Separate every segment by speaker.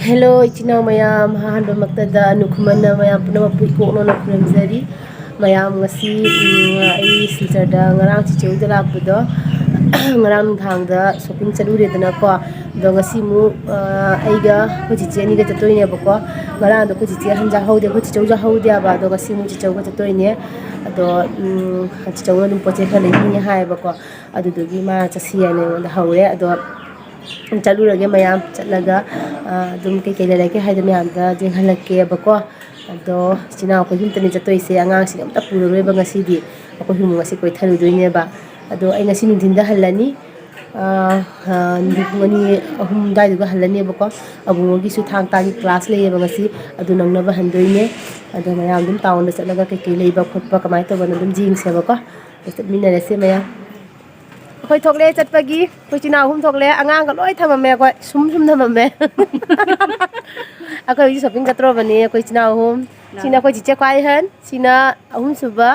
Speaker 1: Hello, ichinaw mayam hahanba magtada nukumana mayam punama puiko no na kuramzari mayam ngasi ai silchada ngarang chicheu da lakbudo ngarang thangda shopping chalure dana ko do ngasi mu aiga ko chiche ni ga chatoine bako ngarang do ko chiche hanja haude ko chicheu ja haude aba do ngasi mu chicheu ga chatoine ado chicheu no poche khale ni hai bako adu dogi ma chasiya ne da haure ado ꯆꯠꯂꯨꯔꯒꯦ ꯃꯌꯥꯝ ꯆꯠꯂꯒ ꯑꯗꯨꯝ ꯀꯩꯀꯩ ꯂꯩꯔꯛꯀꯦ ꯍꯥꯏꯗꯅ ꯃꯌꯥꯝꯗ ꯌꯦꯡꯍꯜꯂꯛꯀꯦꯕꯀꯣ ꯑꯗꯣ ꯏꯆꯤꯜ ꯏꯅꯥꯎ ꯑꯩꯈꯣꯏ ꯌꯨꯝꯇꯅꯤ ꯆꯠꯇꯣꯏꯁꯦ ꯑꯉꯥꯡꯁꯤꯡ ꯑꯝꯇ ꯄꯨꯔꯔꯣꯏꯕ ꯉꯁꯤꯗꯤ ꯑꯩꯈꯣꯏ ꯍꯨꯝ ꯉꯁꯤ ꯀꯣꯏꯊꯔꯨꯗꯣꯏꯅꯦꯕ ꯑꯗꯣ ꯑꯩ ꯉꯁꯤ ꯅꯨꯡꯊꯤꯟꯗ ꯍꯜꯂꯅꯤ ꯄꯨꯡ ꯑꯅꯤ ꯑꯍꯨꯝ ꯑꯗꯨꯋꯥꯏꯗꯨꯒ ꯍꯜꯂꯅꯦꯕꯀꯣ ꯑꯕꯨꯡꯉꯣꯒꯤꯁꯨ ꯊꯥꯡ ꯇꯥꯒꯤ ꯀ꯭ꯂꯥꯁ ꯂꯩꯌꯦꯕ ꯉꯁꯤ ꯑꯗꯨ ꯅꯪꯅꯕ ꯍꯟꯗꯣꯏꯅꯦ ꯑꯗꯣ ꯃꯌꯥꯝ ꯑꯗꯨꯝ ꯇꯥꯎꯟꯗ ꯆꯠꯂꯒ ꯀꯩꯀꯩ ꯂꯩꯕ ꯈꯣꯠꯄ ꯀꯃꯥꯏꯅ ꯇꯧꯕꯅꯣ ꯑꯗꯨꯝ ꯌꯦꯡꯁꯦꯕꯀꯣ ꯆꯠꯃꯤꯟꯅꯔꯁꯦ ꯃꯌꯥꯝ ꯑꯩꯈꯣꯏ ꯊꯣꯛꯂꯛꯑꯦ ꯆꯠꯄꯒꯤ ꯑꯩꯈꯣꯏ ꯏꯆꯤꯜ ꯏꯅꯥꯎ ꯑꯍꯨꯝ ꯊꯣꯛꯂꯛꯑꯦ ꯑꯉꯥꯡꯒ ꯂꯣꯏ ꯊꯝꯃꯝꯃꯦ ꯑꯩꯈꯣꯏ ꯁꯨꯝ ꯊꯝꯃꯝꯃꯦ ꯑꯩꯈꯣꯏ ꯍꯧꯖꯤꯛ ꯁꯣꯞꯄꯤꯡ ꯆꯠꯇ꯭ꯔꯕꯅꯤ ꯑꯩꯈꯣꯏ ꯏꯆꯤꯜ ꯏꯅꯥꯎ ꯑꯍꯨꯝ ꯁꯤꯅ ꯑꯩꯈꯣꯏ ꯆꯤꯆꯦ ꯈ꯭ꯋꯥꯏ ꯑꯍꯟ ꯁꯤꯅ ꯑꯍꯨꯝꯁꯨꯕ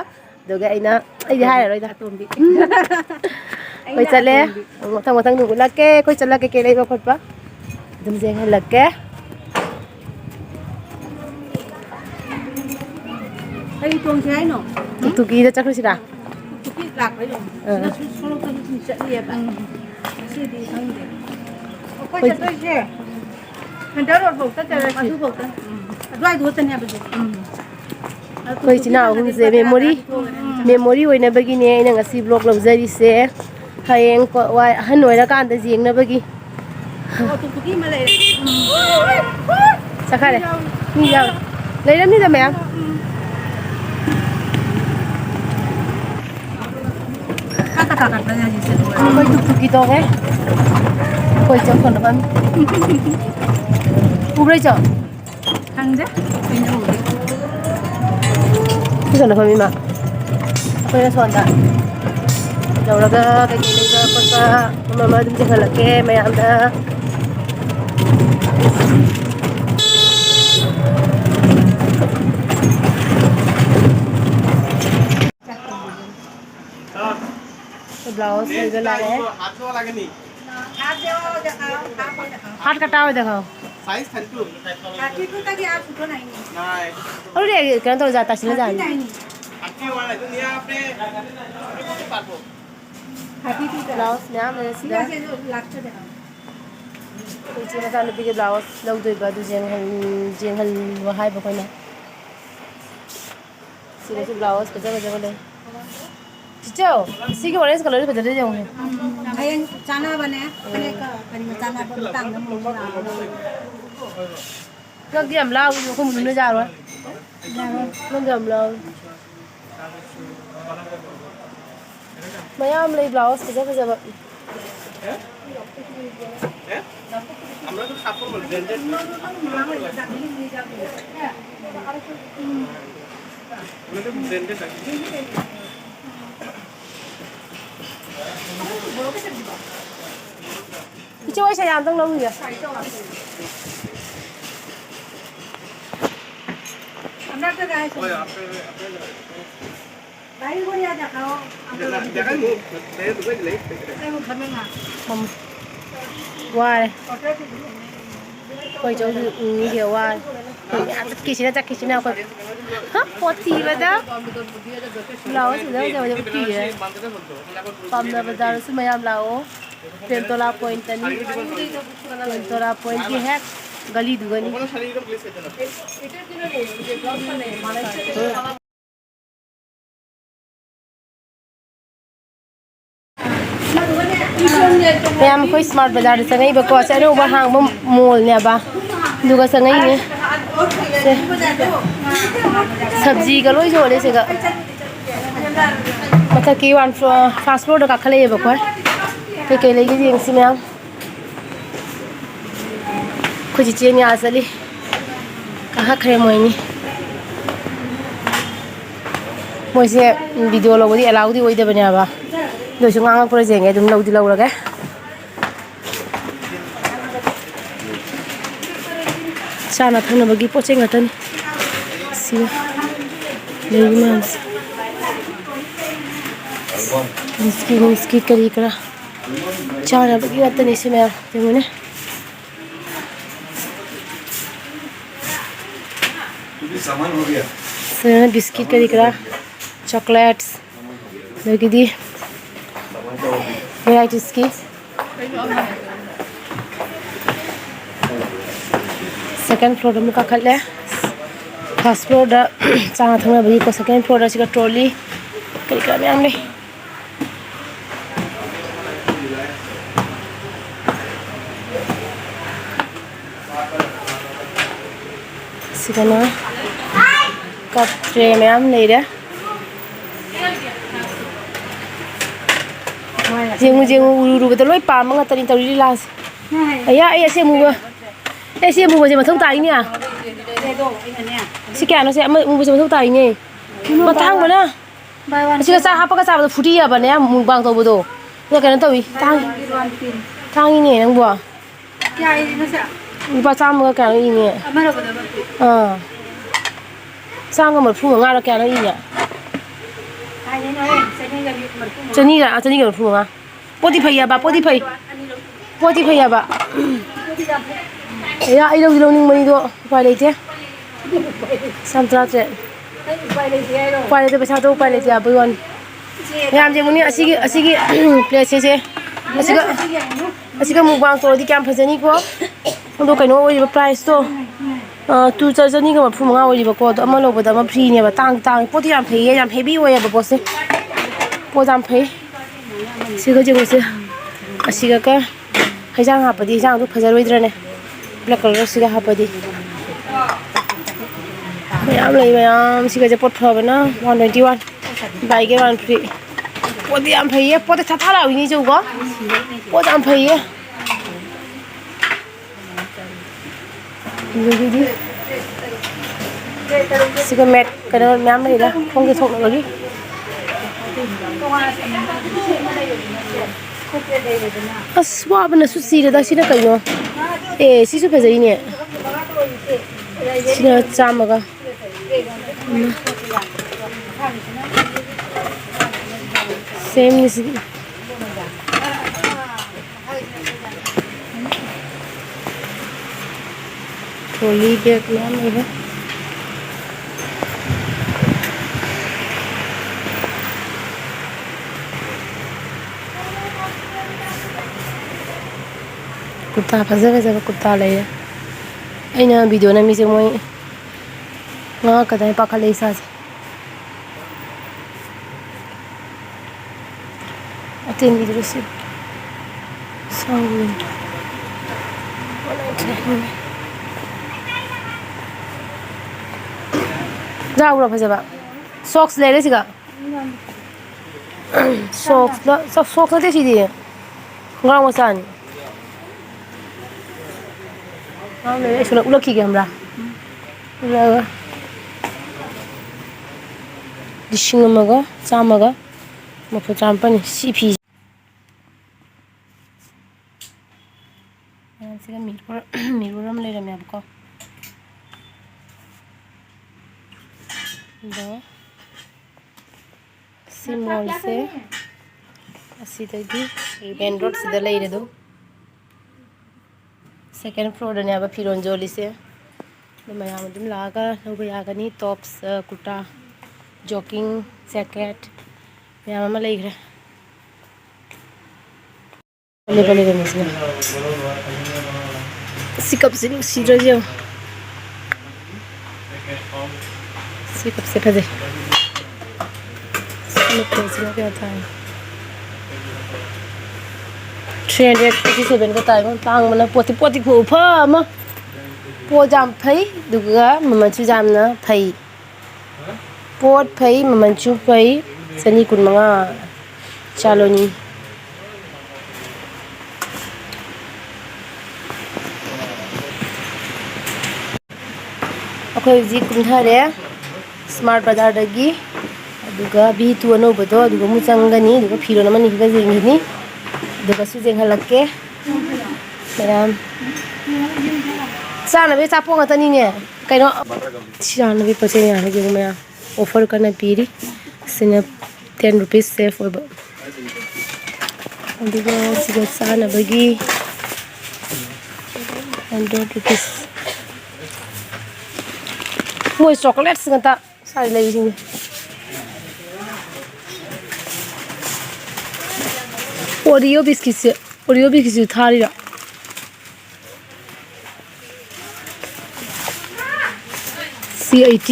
Speaker 1: ꯑꯗꯨꯒ ꯑꯩꯗꯤ ꯍꯥꯏꯔꯔꯣꯏꯗ ꯑꯩꯈꯣꯏ ꯆꯠꯂꯦ ꯃꯊꯪ ꯃꯊꯪ ꯎꯠꯂꯛꯀꯦ ꯑꯩꯈꯣꯏ ꯆꯠꯂꯒ ꯀꯩꯀꯩ ꯂꯩꯕ ꯈꯣꯠꯄ ꯑꯗꯨꯝ ꯌꯦꯡꯍꯜꯂꯛꯀꯦ
Speaker 2: ꯀꯔꯤ ꯇꯣꯡꯁꯦ ꯍꯥꯏꯅꯣ?
Speaker 1: ꯇꯨꯀꯇꯨꯀꯤꯗ ꯆꯠꯈ꯭ꯔꯁꯤꯔꯥ?
Speaker 2: ꯇꯨꯀꯇꯨꯀꯤ ꯂꯥꯛꯄꯩꯗꯣ ꯁꯤꯗꯁꯨ ꯁꯣꯔꯣꯛꯇꯁꯨ ꯁꯨꯝ ꯆꯠꯂꯤꯌꯦꯕ ꯉꯁꯤꯗꯤ ꯈꯪꯗꯦ ꯑꯩꯈꯣꯏ ꯆꯠꯇꯣꯏꯁꯦ ꯁꯦꯟꯇꯔ ꯔꯣꯗ ꯐꯥꯎ ꯆꯠꯆꯔꯁꯤ ꯑꯗꯨꯐꯥꯎꯗ ꯑꯗꯨꯋꯥꯏꯗ ꯈꯛꯇꯅꯦꯕ
Speaker 1: ꯑꯩꯈꯣꯏ ꯏꯆꯤꯜ ꯏꯅꯥꯎ ꯑꯍꯨꯝꯁꯦ ꯃꯦꯃꯣꯔꯤ ꯑꯣꯏꯅꯕꯒꯤꯅꯦ ꯑꯩꯅ ꯉꯁꯤ ꯕ꯭ꯂꯣꯛ ꯂꯧꯖꯔꯤꯁꯦ ꯍꯌꯦꯡ ꯑꯍꯟ ꯑꯣꯏꯔꯀꯥꯟꯗ ꯌꯦꯡꯅꯕꯒꯤ
Speaker 2: ꯇꯨꯀꯇꯨꯀꯤ ꯑꯃ ꯂꯩꯔꯦ
Speaker 1: ꯆꯠꯈ꯭ꯔꯦ ꯃꯤ ꯌꯥꯎꯋꯦ ꯂꯩꯔꯝꯅꯤꯗ ꯃꯌꯥꯝ ꯑꯩꯈꯣꯏ ꯇꯨꯀꯇꯨꯀꯤ ꯇꯣꯡꯉꯦ ꯑꯩꯈꯣꯏ ꯆꯧ ꯊꯣꯟꯅꯐꯝ ꯎꯕ꯭ꯔ ꯏꯆꯧ?
Speaker 2: ꯈꯪꯗꯦ ꯑꯩꯅ ꯎꯗꯦ
Speaker 1: ꯊꯣꯟꯅꯐꯝ ꯏꯃꯥ ꯑꯩꯈꯣꯏꯅ ꯁꯣꯟꯗ ꯌꯧꯔꯒ ꯀꯩꯀꯩ ꯂꯩꯕ ꯈꯣꯠꯄ ꯑꯃ ꯑꯃ ꯑꯗꯨꯝ ꯌꯦꯡꯍꯜꯂꯛꯀꯦ ꯃꯌꯥꯝꯗ ब्लाउज लेकर ला रहे हैं हाथ कटा हुआ देखो
Speaker 3: साइज 32
Speaker 2: 32 तक आप उठो नहीं
Speaker 1: अरे क्या तो जाता है जान
Speaker 3: आपकी वाला दुनिया आपने पार्को
Speaker 2: 32 तक
Speaker 1: ब्लाउज नया मेरे सीधा
Speaker 2: से जो लागते देखो
Speaker 1: कुछ मचा नुपी के ब्लाउज लग दो इबादु जेंगल वहाई बकोना सीधा से ब्लाउज बजा बजा बोले चिचो सी के ऑरेंज कलर बजा दे जाऊंगे
Speaker 2: हयन चाना बने कने का कने चाना बन तांग न मोला
Speaker 1: लग दिया हम लाओ जो को मुन्ने जा रहा है लग दिया हम लाओ मयाम ले ब्लाउज बजा बजा
Speaker 3: আমরা তো কাপড় বল ব্র্যান্ডেড আমরা তো ব্র্যান্ডেড আছে
Speaker 1: 이쪽 와서 양동 너무 야
Speaker 2: हमरा तो गाय से
Speaker 3: ওই আপনি
Speaker 2: भाई को या दिखाओ
Speaker 3: দেখা মু এই দুটো গলে
Speaker 2: देखो खमेगा
Speaker 1: 와
Speaker 2: ऑटो से
Speaker 1: 거의 저기 이게 와 기시나 짝 기시나 거 버티거든 ब्लाउज इधर जब जब की है पामना बाजार से मयाम लाओ पेंटोला पॉइंट नहीं पेंटोला पॉइंट की है गली दुगनी
Speaker 3: কোনো শাড়ি একদম প্লেস করতে না
Speaker 2: এটা দিন নেই যে ব্লাউজ নেই মানে
Speaker 1: मैम कोई स्मार्ट बाजार संगई बको चलो बहांग मॉल ने बा दुगा संगई ने सब्जी का लोई जोले से मतलब की वन फास्ट फूड का खले बको के लेगी जेंसी मैम कुछ चीज़ नहीं आसली कहाँ खरे मोइनी मोइसे वीडियो लोगों दी अलाउ दी वही दे बने आबा दोस्तों आंगा पर जेंगे तुम लोग दिलाओ लगे चाना थाना बगी पोचेंग हतन सी लेगी मांस बिस्किट करी करा चाना बगी हतन इसे मैं तेरे Sana biscuit kari kara, chocolates, lagi di varieties ki. Second floor da muka khat le. First floor da changa thangna bhi ko second floor da sika trolley kari kara myam le. Sikana cup tray ma'am ले रहा जेंगु जेंगु उरु बदल लोई palm nga tani tawri las aya ai ase mu je mathau tai ni a si kya no se mu je mathau tai ni matang bana si ka sa ha pa ka sa ba futi ya ba ne mu bang to bu do ne ka na tawi tang ni nang bo
Speaker 2: ya ai na sa
Speaker 1: ni ba cham ga ka ni ni
Speaker 2: amara ba da
Speaker 1: sang ga mar phu nga ra ka na ni ya
Speaker 2: ai ne no se ne ga mar ku
Speaker 1: chani ga phu nga poti phai ya ba poti phai ya ba ya ai lo ning mani do pa le te santra che
Speaker 2: pai le ye ro
Speaker 1: pa le te pesa do pa le te a buon yam je muni asigi place se asiga mu bang to di kam phajani ko do kai no oi price to tu chajani ga phu nga oi ba ko to ama lo ba da ma free ne ba tang poti yam phai yam heavy oi ba bo se po jam phai siga je ko se asiga ka haijang ha pa di jang do phajaroi dra ne black color siga ha pa di ma'am ले ma'am सिगा जे पट फबे ना 121 bike 1 free Podi आम फैये पोते थाथा लाउ नि जौ गो पोद आम फैये लुगी सिगा mat कने मैम ले ला फोंग के थोक लगी असवा बन सुसी रे दा सिना कइनो ए सिसु फेजै ने सिना चामगा सेम निसी ट्रॉली बैग मैम है कुत्ता फजब कुत्ता ले अना वीडियो ना मीसे मोई nga kadai pakhalei sa atin idrusi sangin jaura phajaba socks le re siga socks la te sidi ngang wasan ang le sula ulaki ge hamra ula लिसिंग अमगा चामगा मफु चामपनि सीफी सिगा मिरम लेरमे अबको दो सिमोल से असिदगी मेन रोड सिदा लेरे दो सेकंड फ्लोर ने अब फिरोन जोली से मयाम दुम लागा लोग यागनी टॉप्स कुर्ता jogging jacket मैम अमा लेग्रे बले मिसना सिकप से सीरो जो सिकप से फजे सिकप से क्या था 387 का टाइम तांग मन पोती फो फम पो जाम फई दुगा ममचु जामना फई पोट फई ममचु फई सनी कुनमंगा चालोनी अखोय जी कुंथारे स्मार्ट बाजार दगी दुगा बी तु अनो बदो दुगा मु चंगनी दुगा फिरोन मनि हिगा जेंगिनी दुगा सु जेंहलके मैम चानबे चापो गतनी ने कइनो 96% याने जे मैं ऑफर करना पीरी सिने 10 रुपीस सेफ होबा दुगा सिगा चानबगी 100 रुपीस ꯃꯣꯏ ꯆꯣꯀꯣꯂꯦꯠꯁ ꯉꯥꯛꯇ ꯁ꯭ꯋꯥꯏꯗ ꯂꯩꯔꯤꯁꯤꯡꯁꯦ ꯑꯣꯔꯤꯑꯣ ꯕꯤꯁꯀꯤꯠꯁꯨ ꯊꯥꯔꯤꯔꯣ C80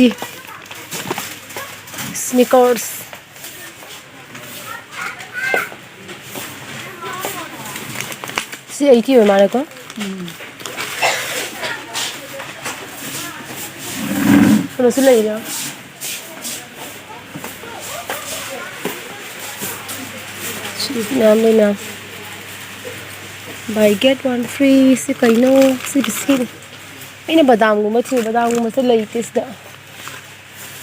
Speaker 1: Snickers C80 ꯑꯣꯏ ꯃꯥꯜꯂꯦꯀꯣ 그래서 레이려. Namanya buy get one free si kaino si biscuit. Ini badam guma thi badam guma se lei tis da.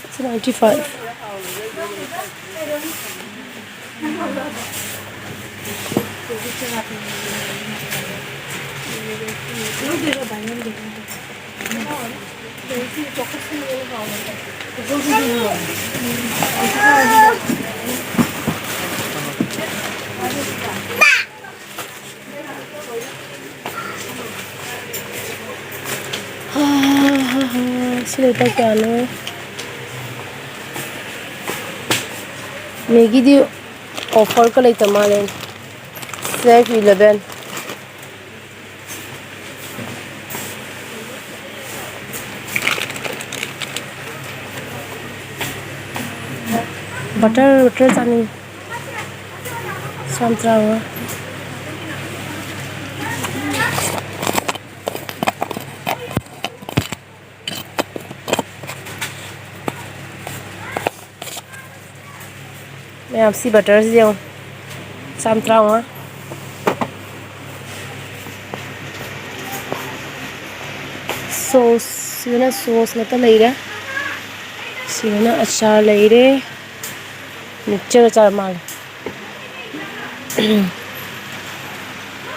Speaker 1: It's 95. Sila pagkano Maggi di offer ka lang tamalin 7-11 butter chani samtrawa मैं आपसी butter से जाऊँ samtrawa sauce sina sauce na ta leire sina achar leire mixture achar mal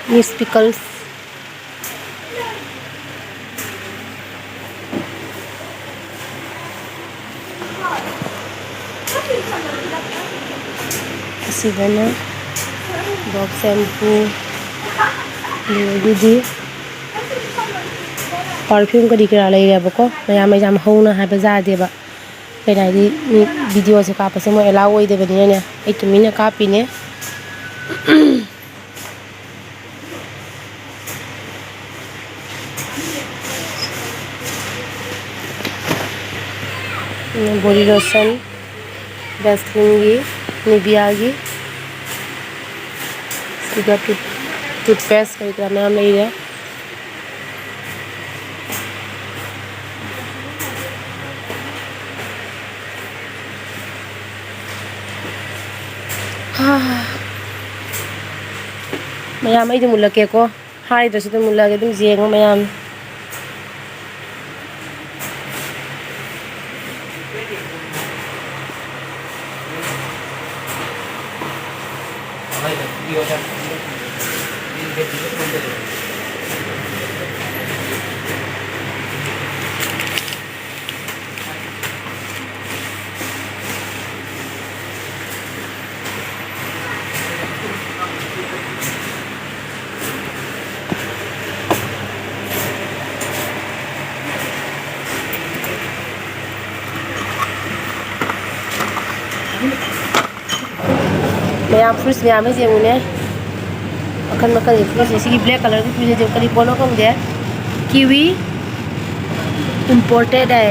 Speaker 1: these pickles Sigana dog shampoo di perfume ka dikira leire bako mayam jam hona ha ba ja de ba kai di video se ka pa se mo allow oi de bani ne ai to mina ka pi ne body lotion Vaseline gi Nivea gi sudah toothpaste kai kira naam leire mayam ai du mulake ko hai da su du mulake dum jengo mayam mayam fruits mayam je mune akan makan fruits isi black color ki fruits je kali pono kong de kiwi imported hai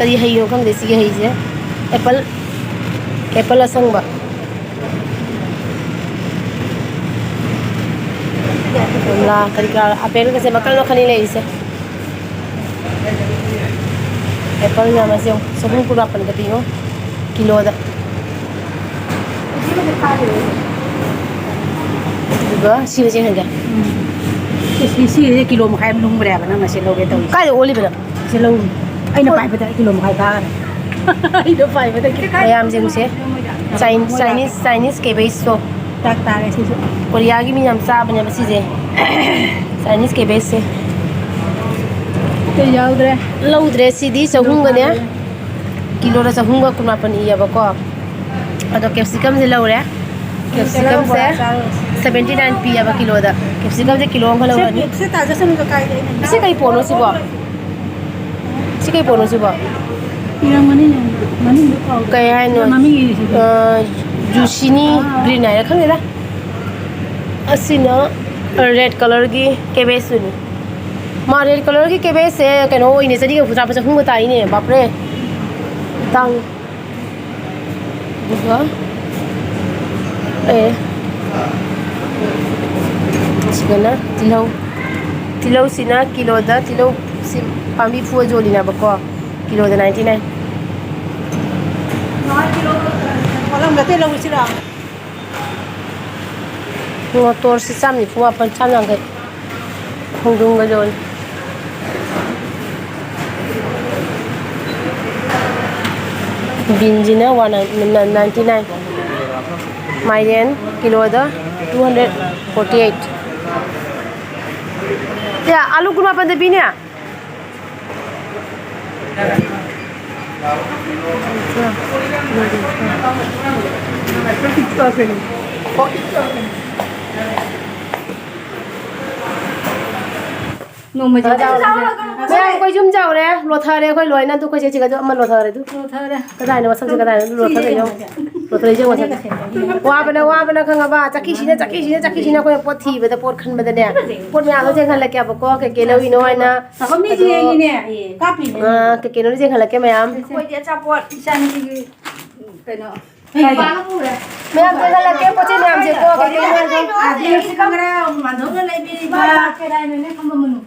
Speaker 1: kali hai yo kong de si hai je apple asang ba la kali ka apple ka se makan no khani le ise apple na ma se sabun pura pan ka pingo kilo da Diba? Sino siya hanggang?
Speaker 2: Sisi kilo mo kaya nung berapa na masilo gitu.
Speaker 1: Kaya oli ba na?
Speaker 2: Silo ay na pa kilo mo kaya ka. Ay na pa
Speaker 1: Mayam siya siya. Chinese ke base to.
Speaker 2: tak sisi.
Speaker 1: Korea gi minyam sa ba niya ba siya? Chinese ke base siya.
Speaker 2: Ito yaudre.
Speaker 1: Laudre sidi sa hunga niya. Kilo na sa hunga kung napan iya ba ko. Ato capsicum se laure. Capsicum se 79 p ba kilo da. Capsicum se kilo ang laure ni.
Speaker 2: Kasi taga sa mga kaya.
Speaker 1: Si kay pono si ba? Si kay pono si ba?
Speaker 2: 이런 거는 많이 못 가고.
Speaker 1: Kaya ano,
Speaker 2: 마밍이 있어.
Speaker 1: juicy green ay khang nila. Asina red color ki cabbage suni. Ma red color ki cabbage se kano ini sari ka putra pacha hunga tai ne bap re. Tang. Buka. Sigana tilaw. Tilaw sina kilo da tilaw sim pambi fu joli na ba ko. Kilo da 99.
Speaker 2: Walang gati lang sila.
Speaker 1: Motor si Sam ni fu apan chan lang kai. Hongdung ga jol. Binjina 199. Mairen kilo da 248. Ya, alu kurma pan de binya.
Speaker 2: Nung mà
Speaker 1: Mẹ quay zoom chào đấy, lột thờ đấy, quay lối nè, tôi quay chỉ cái chỗ mà lột thờ đấy,
Speaker 2: thôi đây.
Speaker 1: cái này nó sang cái này lột thờ đấy nhau, lột thờ đấy chứ mà sao? Qua bên đó khang ba, chắc khi xin quay pot thi, bây giờ pot khăn bây giờ nè, pot mẹ nó chơi khăn là kẹp bọc cái lâu ino ai na,
Speaker 2: Có mấy gì vậy nè? Copy nè.
Speaker 1: cái nó chơi khăn là kẹp mẹ am,
Speaker 2: Quay dia capot, isan cái nó.
Speaker 1: mẹ am chơi khăn là kẹp pot chơi mẹ am chơi qua cái này
Speaker 2: Dia si kamera mandong na library ba kaya na ne kamo munu.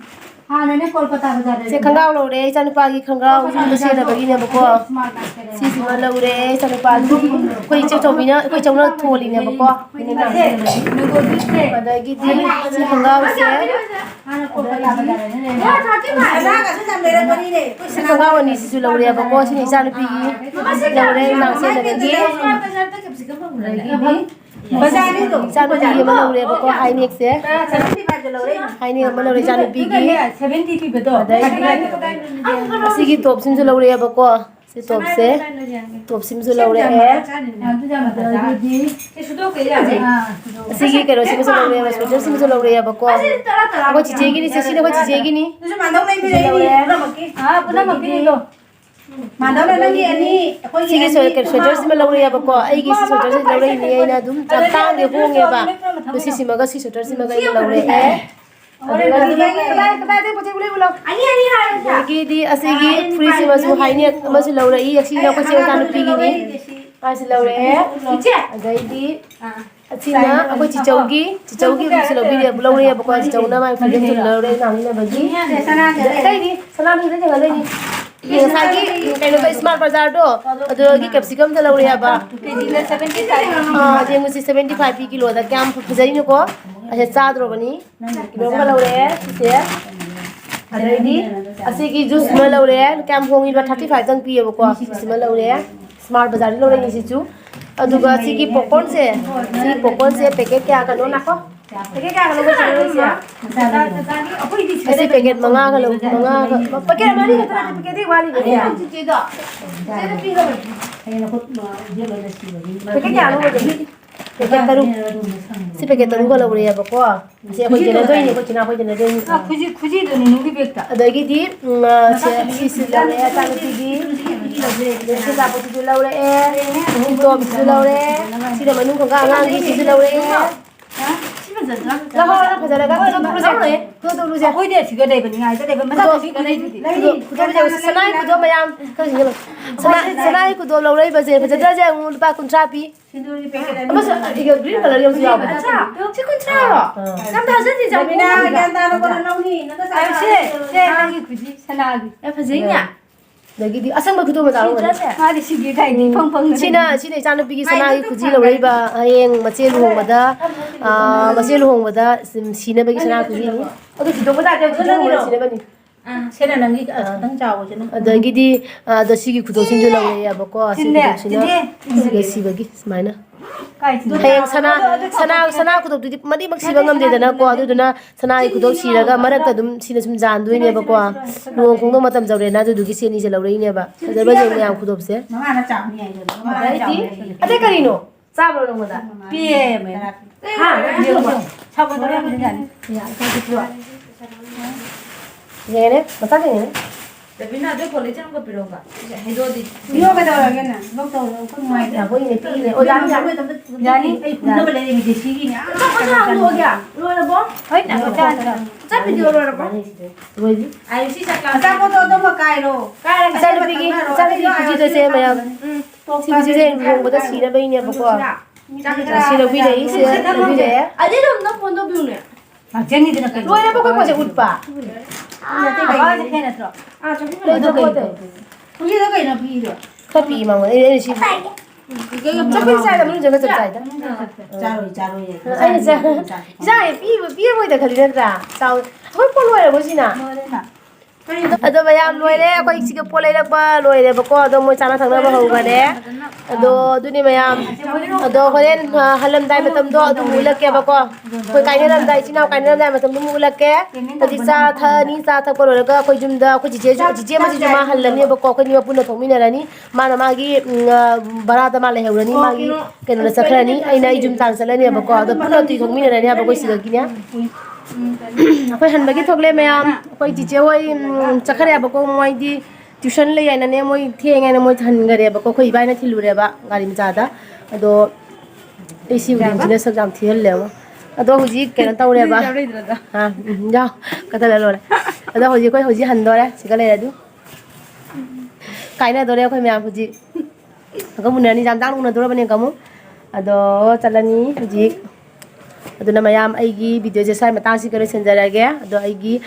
Speaker 2: Ha na ne Kolkata bazar.
Speaker 1: chơi khăn gạo lâu đấy, chăn pa cái khăn gạo, chúng ta là bagi nè bọc
Speaker 2: Smart na.
Speaker 1: xí mà lâu đấy, chăn pa quay chơi trâu bí nữa, quay trâu nó thua liền nè bọc
Speaker 2: Nugo dite.
Speaker 1: và đây cái gì, xí khăn gạo sẽ
Speaker 2: Ha na Kolkata bazar ne. Ya thaki ma. Sana ka sa mere bani ne.
Speaker 1: khăn gạo này xí lâu đấy bọc xí này chăn pi lâu đấy nàng sẽ là cái gì
Speaker 2: Bazar ta capsicum ba muna. Bazar ni to.
Speaker 1: chăn pi mà lâu đấy bọc hai nick sẽ
Speaker 2: 75 lo re.
Speaker 1: hai nick mà lâu đấy chăn pi cái
Speaker 2: 70 ki bedo.
Speaker 1: xí cái top sim lâu đấy bọc xí top sim lâu đấy xí cái rồi sim lâu đấy mà sim lâu đấy bọc có chỉ chơi cái này xí nó có chỉ chơi cái này
Speaker 2: Nusu mandong na library. Ha, puna mapili to. Mandong na lagi ani.
Speaker 1: xí cái sweater sim lâu đấy bọc ai cái sweater sim lâu đấy này na đúng chăm tang cái buông nghe ba tôi xí sim cái sweater sim cái lâu đấy Lagi di asigi free si masu haini masu laura i aksi na ko che tan pi gini as laura e adai di asina ako chichaugi masu lauri dia laura ya bakwa chichauna mai free tu laura na ni na bagi dai di sana ni da janga ni ये साकी कहीं तो smart बाजार दो other की capsicum तो लाउरे या बा हाँ जे मुझे 75 पी किलो दा क्या हम फुजारी नो को अच्छा 7 रो बनी किलो का लाउरे है से अदर दी असे की जूस में लाउरे है क्या हम होंगी 35 तक पिए बको इसमें लाउरे है स्मार्ट बाजार लाउरे नि सिचू अदुगा सी की पॉपकॉर्न से पैकेट क्या कनो नाको पैकेट क्या कनो को चलो से ऐसे पैकेट मंगा का लो मंगा का पैकेट हमारी का तरह पैकेट ही वाली नहीं है पैकेट क्या लो पैकेट तारू से पैकेट तारू का लो बोले अब को से कोई जने तो ही नहीं कोई चना कोई जने तो ही
Speaker 2: Ah, kuji do ni nugi bekta.
Speaker 1: अदागी दी से सी लाले है तारू दी से लापो दी लाले है तो भी लाले सीधे मनु का आंगी सी लाले है ला हो ला फजा लगा तो lu je
Speaker 2: Koi dia siga dai bani ngai ta dai ban masa siga dai di.
Speaker 1: kudo je sanai kudo mayam ka singa sanai kudo lo rei ba je fa ja ja un pa kun trapi
Speaker 2: Sinduri peke
Speaker 1: mas iga green color yang siya ba
Speaker 2: Acha, si kun tra ro. 3000 di jam na ganda no ko na ni. Na ka sa se nangi kuji sanagi. E fazing ya.
Speaker 1: dagi di asang ba kudo ma daru
Speaker 2: Ha di sigi dai ni phang phang.
Speaker 1: sina janu pi gi sanai kuji lo rei ba ayeng mache lu hong ba da sina ba gi sanai kuji ni adu kido ba da ja sina ba ni
Speaker 2: Se na nangi tang jawo je na.
Speaker 1: adagidi da sigi kudo sin jo lo rei ba ko sina sina si ba gi smaina
Speaker 2: Kai ti.
Speaker 1: hayang sana kudo di madi mak siba ngam de da na ko adu na sana kudo siraga marak ta dum sina sum jan dui ne ba ko lu khong do matam jawre na du gi se ni se lo rei ne ba da ba je ngam kudo se
Speaker 2: Mama na cham ni ai je. Mama na cham.
Speaker 1: ate karino sa bro no da
Speaker 2: Pie me. Ha, ni ko. Chaba do ya ni.
Speaker 1: ye ne mata ke ne
Speaker 4: 대비나도 콜레지는 거 필요가. 이제 해도디.
Speaker 2: 이거 가져가겠나? 먹도 큰 많이 돼.
Speaker 1: Ako yung pili. O dami
Speaker 2: 야, 야니, 이 군대를 내리면 이제 시기냐?
Speaker 4: 아, 뭐야? 로라 뭐?
Speaker 2: 어이, 나 보자.
Speaker 4: 어차피 로라 뭐?
Speaker 1: Pwede.
Speaker 4: 아유 시작가.
Speaker 2: Asa mo to mo kairo?
Speaker 4: 까라
Speaker 1: Isa na bigi. Isa na bigi. Puji to siya maya. Si puji siya yung buong bata sila ba yun niya bako. Sila bida yi. Sila bida ya.
Speaker 4: 아니는 나 본도 비우네.
Speaker 2: 아, 쟤니들은 그.
Speaker 1: Luwa na bako mo siya utpa.
Speaker 2: 아, 이제 걔네 들어.
Speaker 4: 아 저기
Speaker 1: Luwa na bako to.
Speaker 2: 우리 너가 이나 비려.
Speaker 1: Kapi mang. Eh, si. Chắc biết sai là mình chưa có chụp sai đó.
Speaker 2: 자로 얘.
Speaker 1: Ay, isa. Isa eh, pi mo ito kalina ra. Sao? Hoy po luwa na ko sina.
Speaker 2: 뭐래나?
Speaker 1: Ado mayam luwa na ako iksige po lay ba luwa na bako. Ado mo sana thang na ba ho gane. Ado duni mayam. Ado ko rin halam dai matam do ado mulak ke bako. Koi kain ram dai sina kain ram dai matam do mulak ke. Tadi sa tha ni sa tha ko ga koi jum da ko jije ma jije ma halam ni bako ko ni ma puna thong mi na ni. Mana magi barata ma le heurani magi ke na sakrani aina ijum tan salani bako. Ado puna ti thong mi na ni bako siga kinya. Ako'y hanbagi thogle mayam ako'y teacher hoy chakhare abako moi di tuition le yana ne moi thienga na moi than gare abako khoi bai na thilure ba gari mi jada ado isi udin jine sajam thil le mo ado hoji ke na tawre ba ha ja kata le lore ado hoji koi hoji han dore sigale ra du kaina dore ako'y mayam hoji ko munani jam dang na dore bane kamu ado chalani hoji aduna mayam aigi video je sai matang si kare senjarage ado aigi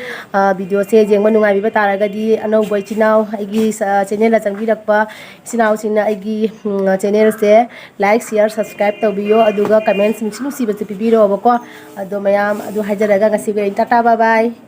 Speaker 1: video se jengma nungai bi bataraga di anau boy chinau aigi channel la changbi rakpa sinau sina aigi channel se like share subscribe tawbiyo aduga comments mixnu si batu pibiro bako ado mayam adu hajaraga ngasi ge tata bye bye